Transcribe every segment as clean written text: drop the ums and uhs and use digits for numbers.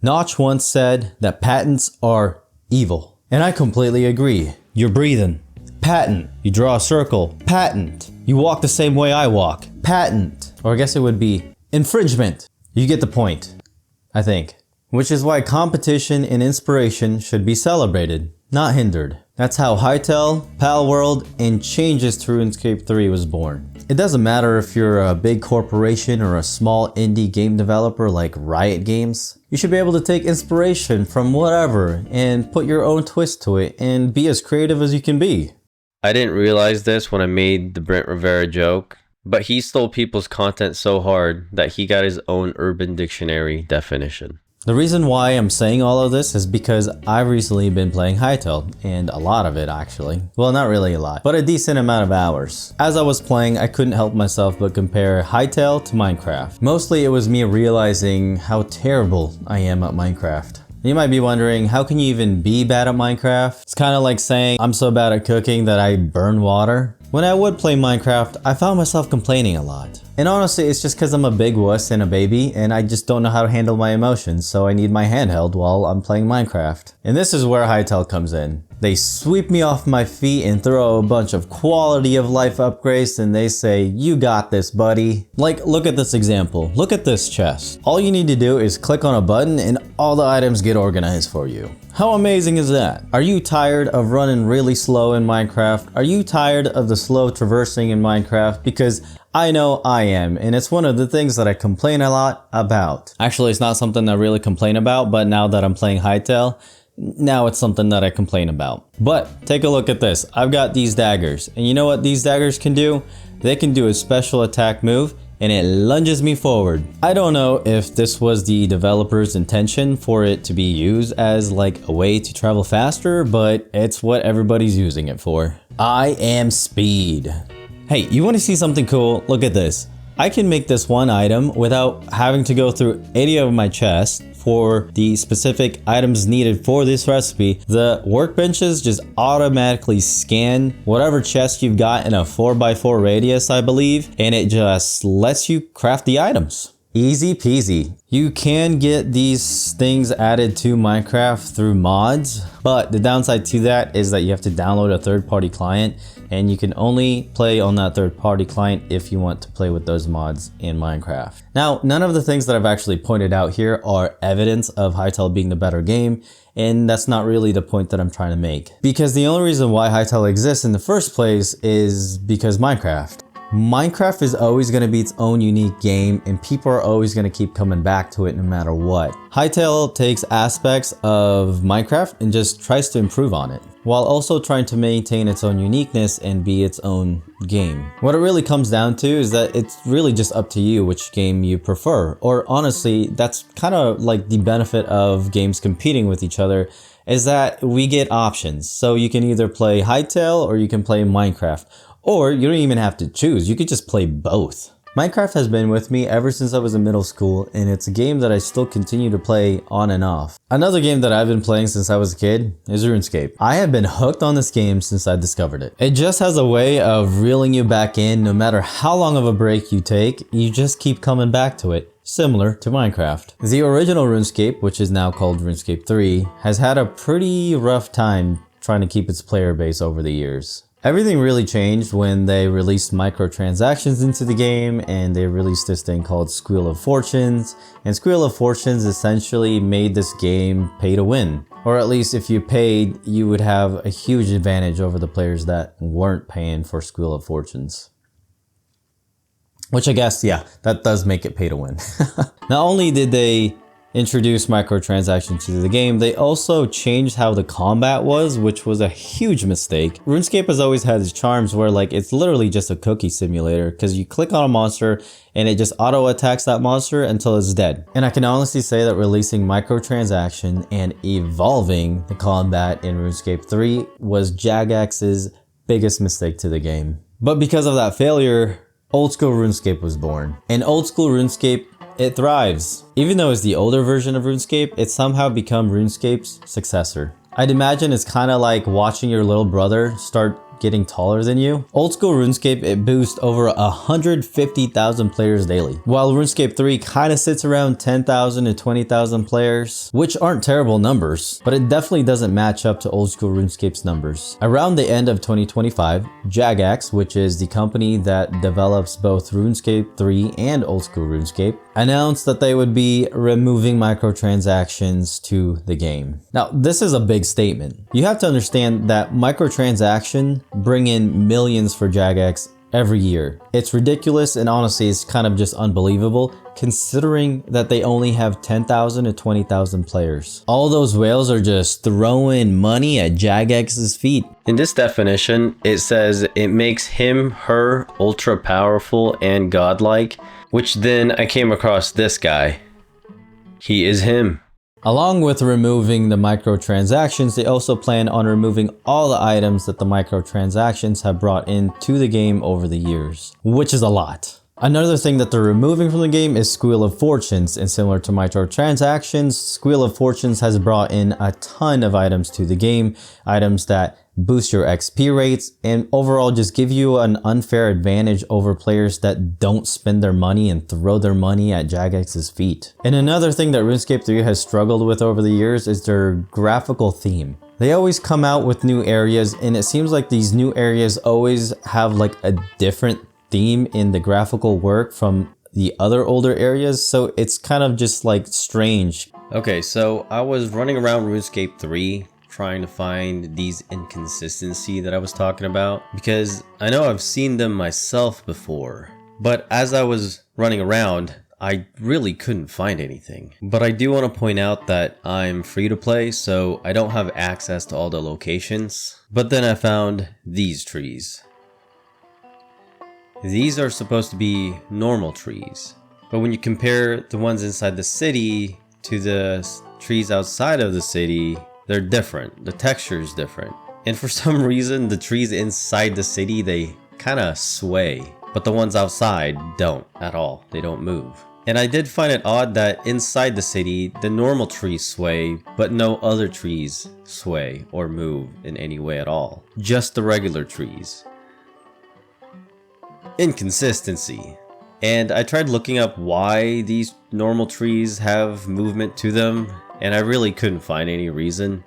Notch once said that patents are evil. And I completely agree. You're breathing. Patent. You draw a circle. Patent. You walk the same way I walk. Patent. Or I guess it would be infringement. You get the point, I think. Which is why competition and inspiration should be celebrated, not hindered. That's how Hytale, Palworld, and changes to RuneScape 3 was born. It doesn't matter if you're a big corporation or a small indie game developer like Riot Games. You should be able to take inspiration from whatever and put your own twist to it and be as creative as you can be. I didn't realize this when I made the Brent Rivera joke, but he stole people's content so hard that he got his own Urban Dictionary definition. The reason why I'm saying all of this is because I've recently been playing Hytale, and a lot of it actually. Well, not really a lot, but a decent amount of hours. As I was playing, I couldn't help myself but compare Hytale to Minecraft. Mostly it was me realizing how terrible I am at Minecraft. You might be wondering, how can you even be bad at Minecraft? It's kind of like saying I'm so bad at cooking that I burn water. When I would play Minecraft, I found myself complaining a lot. And honestly, it's just because I'm a big wuss and a baby, and I just don't know how to handle my emotions, so I need my handheld while I'm playing Minecraft. And this is where Hytale comes in. They sweep me off my feet and throw a bunch of quality of life upgrades, and they say, you got this, buddy. Like, look at this example. Look at this chest. All you need to do is click on a button and all the items get organized for you. How amazing is that? Are you tired of running really slow in Minecraft? Are you tired of the slow traversing in Minecraft? Because I know I am, and it's one of the things that I complain a lot about. Actually, it's not something I really complain about, but now that I'm playing Hytale, now it's something that I complain about. But take a look at this. I've got these daggers, and you know what these daggers can do? They can do a special attack move, and it lunges me forward. I don't know if this was the developer's intention for it to be used as like a way to travel faster, but it's what everybody's using it for. I am speed. Hey, you want to see something cool? Look at this. I can make this one item without having to go through any of my chests for the specific items needed for this recipe. The workbenches just automatically scan whatever chest you've got in a 4x4 radius, I believe, and it just lets you craft the items. Easy peasy. You can get these things added to Minecraft through mods, but the downside to that is that you have to download a third-party client, and you can only play on that third-party client if you want to play with those mods in Minecraft. Now, none of the things that I've actually pointed out here are evidence of Hytale being the better game, and that's not really the point that I'm trying to make. Because the only reason why Hytale exists in the first place is because Minecraft. Minecraft is always going to be its own unique game, and people are always going to keep coming back to it no matter what. Hytale takes aspects of Minecraft and just tries to improve on it, while also trying to maintain its own uniqueness and be its own game. What it really comes down to is that it's really just up to you which game you prefer, or honestly, that's kind of like the benefit of games competing with each other, is that we get options. So you can either play Hytale or you can play Minecraft. Or you don't even have to choose, you could just play both. Minecraft has been with me ever since I was in middle school, and it's a game that I still continue to play on and off. Another game that I've been playing since I was a kid is RuneScape. I have been hooked on this game since I discovered it. It just has a way of reeling you back in. No matter how long of a break you take, you just keep coming back to it. Similar to Minecraft. The original RuneScape, which is now called RuneScape 3, has had a pretty rough time trying to keep its player base over the years. Everything really changed when they released microtransactions into the game, and they released this thing called Squeal of Fortunes. And Squeal of Fortunes essentially made this game pay to win. Or at least if you paid, you would have a huge advantage over the players that weren't paying for Squeal of Fortunes. Which I guess, yeah, that does make it pay to win. Not only did they introduce microtransactions to the game, they also changed how the combat was, which was a huge mistake. RuneScape has always had its charms where like it's literally just a cookie simulator, because you click on a monster and it just auto attacks that monster until it's dead. And I can honestly say that releasing microtransaction and evolving the combat in RuneScape 3 was Jagex's biggest mistake to the game. But because of that failure, old school RuneScape was born. And old school RuneScape, it thrives. Even though it's the older version of RuneScape, it's somehow become RuneScape's successor. I'd imagine it's kind of like watching your little brother start getting taller than you. Old school RuneScape, it boosts over 150,000 players daily, while RuneScape 3 kind of sits around 10,000 to 20,000 players, which aren't terrible numbers, but it definitely doesn't match up to old school RuneScape's numbers. Around the end of 2025, Jagex, which is the company that develops both RuneScape 3 and old school RuneScape, announced that they would be removing microtransactions to the game. Now, this is a big statement. You have to understand that microtransactions bring in millions for Jagex every year. It's ridiculous, and honestly, it's kind of just unbelievable considering that they only have 10,000 to 20,000 players. All those whales are just throwing money at Jagex's feet. In this definition, it says it makes him, her ultra powerful and godlike, which then I came across this guy. He is him. Along with removing the microtransactions, they also plan on removing all the items that the microtransactions have brought into the game over the years, which is a lot. Another thing that they're removing from the game is Squeal of Fortunes, and similar to microtransactions, Squeal of Fortunes has brought in a ton of items to the game, items that boost your XP rates and overall just give you an unfair advantage over players that don't spend their money and throw their money at Jagex's feet. And another thing that RuneScape 3 has struggled with over the years is their graphical theme. They always come out with new areas, and it seems like these new areas always have like a different theme in the graphical work from the other older areas, so it's kind of just like strange. Okay, so I was running around RuneScape 3 trying to find these inconsistencies that I was talking about, because I know I've seen them myself before, but as I was running around, I really couldn't find anything. But I do want to point out that I'm free to play, so I don't have access to all the locations. But then I found these trees. These are supposed to be normal trees, but when you compare the ones inside the city to the trees outside of the city, they're different. The texture is different. And for some reason, the trees inside the city, they kind of sway, but the ones outside don't at all. They don't move. And I did find it odd that inside the city, the normal trees sway, but no other trees sway or move in any way at all. Just the regular trees. Inconsistency. And I tried looking up why these normal trees have movement to them, and I really couldn't find any reason.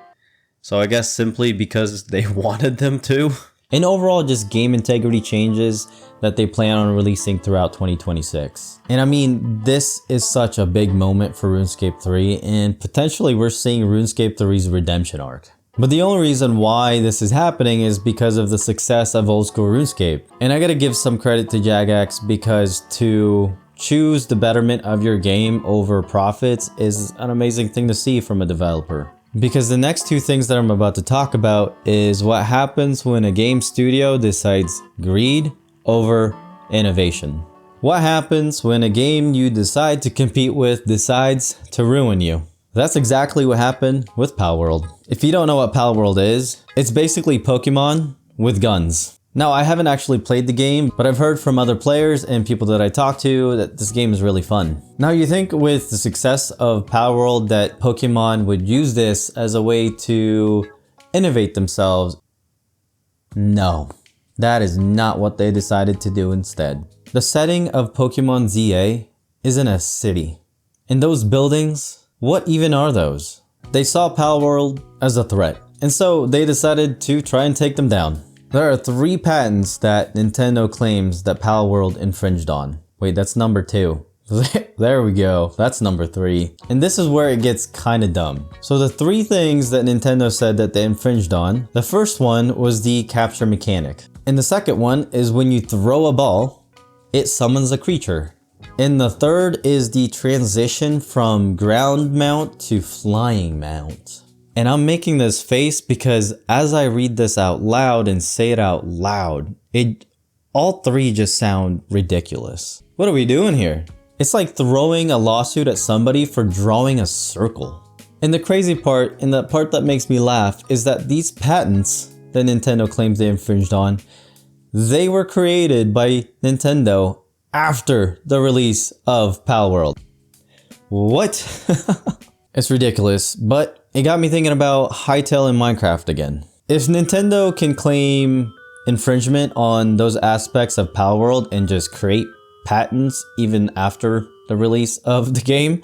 So I guess simply because they wanted them to. And overall, just game integrity changes that they plan on releasing throughout 2026. And I mean, this is such a big moment for RuneScape 3, and potentially we're seeing RuneScape 3's redemption arc. But the only reason why this is happening is because of the success of old school RuneScape. And I gotta give some credit to Jagex, because to choose the betterment of your game over profits is an amazing thing to see from a developer. Because the next two things that I'm about to talk about is what happens when a game studio decides greed over innovation. What happens when a game you decide to compete with decides to ruin you? That's exactly what happened with Palworld. If you don't know what Palworld is, it's basically Pokemon with guns. Now, I haven't actually played the game, but I've heard from other players and people that I talk to that this game is really fun. Now, you think with the success of Palworld that Pokemon would use this as a way to innovate themselves. No, that is not what they decided to do instead. The setting of Pokemon ZA is in a city. And those buildings, what even are those? They saw Palworld as a threat, and so they decided to try and take them down. There are 3 patents that Nintendo claims that Palworld infringed on. Wait, that's number 2. There we go, that's number 3. And this is where it gets kinda dumb. So the 3 things that Nintendo said that they infringed on, the first one was the capture mechanic. And the second one is when you throw a ball, it summons a creature. And the third is the transition from ground mount to flying mount. And I'm making this face because as I read this out loud and say it out loud, all 3 just sound ridiculous. What are we doing here? It's like throwing a lawsuit at somebody for drawing a circle. And the crazy part, and the part that makes me laugh, is that these patents that Nintendo claims they infringed on, they were created by Nintendo after the release of Palworld. What? It's ridiculous, but it got me thinking about Hytale in Minecraft again. If Nintendo can claim infringement on those aspects of Palworld and just create patents even after the release of the game,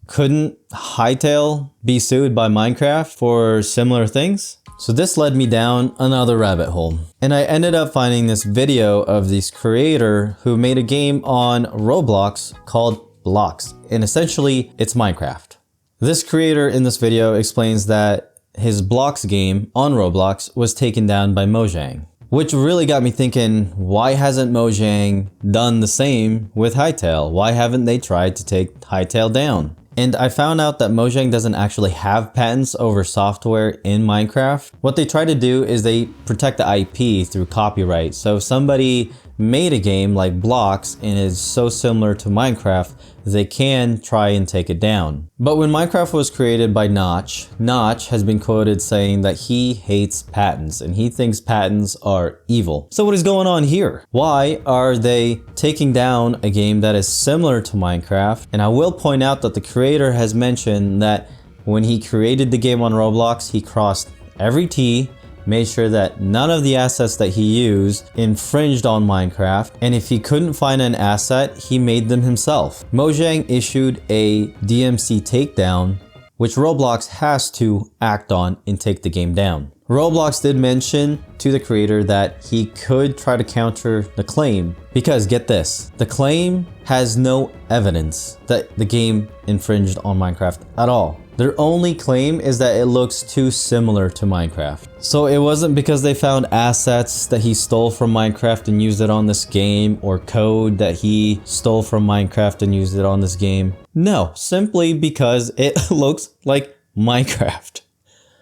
couldn't Hytale be sued by Minecraft for similar things? So this led me down another rabbit hole, and I ended up finding this video of this creator who made a game on Roblox called Blocks, and essentially it's Minecraft. This creator in this video explains that his Blocks game on Roblox was taken down by Mojang, which really got me thinking, why hasn't Mojang done the same with Hytale? Why haven't they tried to take Hytale down? And I found out that Mojang doesn't actually have patents over software in Minecraft. What they try to do is they protect the IP through copyright. So if somebody made a game like Blocks and is so similar to Minecraft, they can try and take it down. But when Minecraft was created by Notch, Notch has been quoted saying that he hates patents and he thinks patents are evil. So what is going on here? Why are they taking down a game that is similar to Minecraft? And I will point out that the creator has mentioned that when he created the game on Roblox, he crossed every T, made sure that none of the assets that he used infringed on Minecraft, and if he couldn't find an asset, he made them himself. Mojang issued a DMC takedown, which Roblox has to act on and take the game down. Roblox did mention to the creator that he could try to counter the claim, because get this, the claim has no evidence that the game infringed on Minecraft at all. Their only claim is that it looks too similar to Minecraft. So it wasn't because they found assets that he stole from Minecraft and used it on this game, or code that he stole from Minecraft and used it on this game. No, simply because it looks like Minecraft.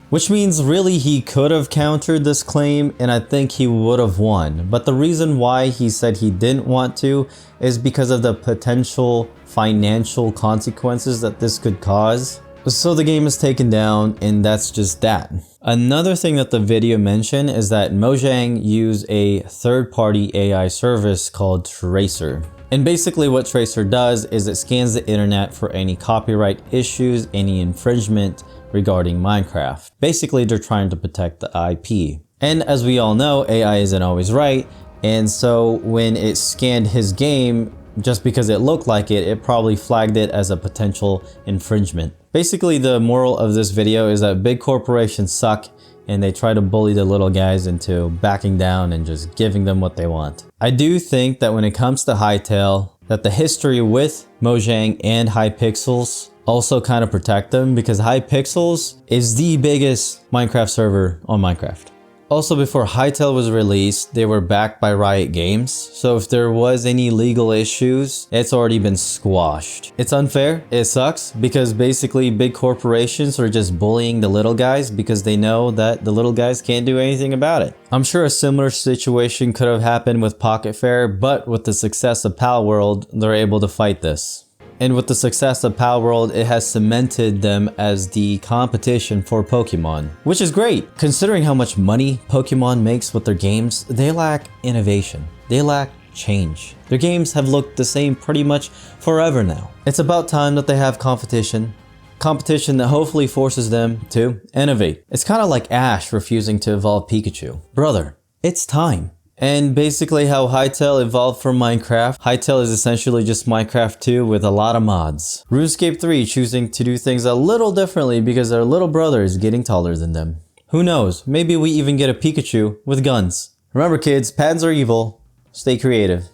Which means really he could have countered this claim and I think he would have won. But the reason why he said he didn't want to is because of the potential financial consequences that this could cause. So the game is taken down, and that's just that. Another thing that the video mentioned is that Mojang used a third-party AI service called Tracer. And basically what Tracer does is it scans the internet for any copyright issues, any infringement regarding Minecraft. Basically, they're trying to protect the IP. And as we all know, AI isn't always right. And so when it scanned his game, just because it looked like it, it probably flagged it as a potential infringement. Basically, the moral of this video is that big corporations suck and they try to bully the little guys into backing down and just giving them what they want. I do think that when it comes to Hytale, that the history with Mojang and Hypixels also kind of protect them, because Hypixels is the biggest Minecraft server on Minecraft. Also, before Hytale was released, they were backed by Riot Games, so if there was any legal issues, it's already been squashed. It's unfair, it sucks, because basically big corporations are just bullying the little guys because they know that the little guys can't do anything about it. I'm sure a similar situation could have happened with Pocket Fair, but with the success of Palworld, they're able to fight this. And with the success of Palworld, it has cemented them as the competition for Pokemon, which is great. Considering how much money Pokemon makes with their games, they lack innovation. They lack change. Their games have looked the same pretty much forever now. It's about time that they have competition. Competition that hopefully forces them to innovate. It's kind of like Ash refusing to evolve Pikachu. Brother, it's time. And basically how Hytale evolved from Minecraft, Hytale is essentially just Minecraft 2 with a lot of mods. RuneScape 3 choosing to do things a little differently because their little brother is getting taller than them. Who knows, maybe we even get a Pikachu with guns. Remember kids, patents are evil. Stay creative.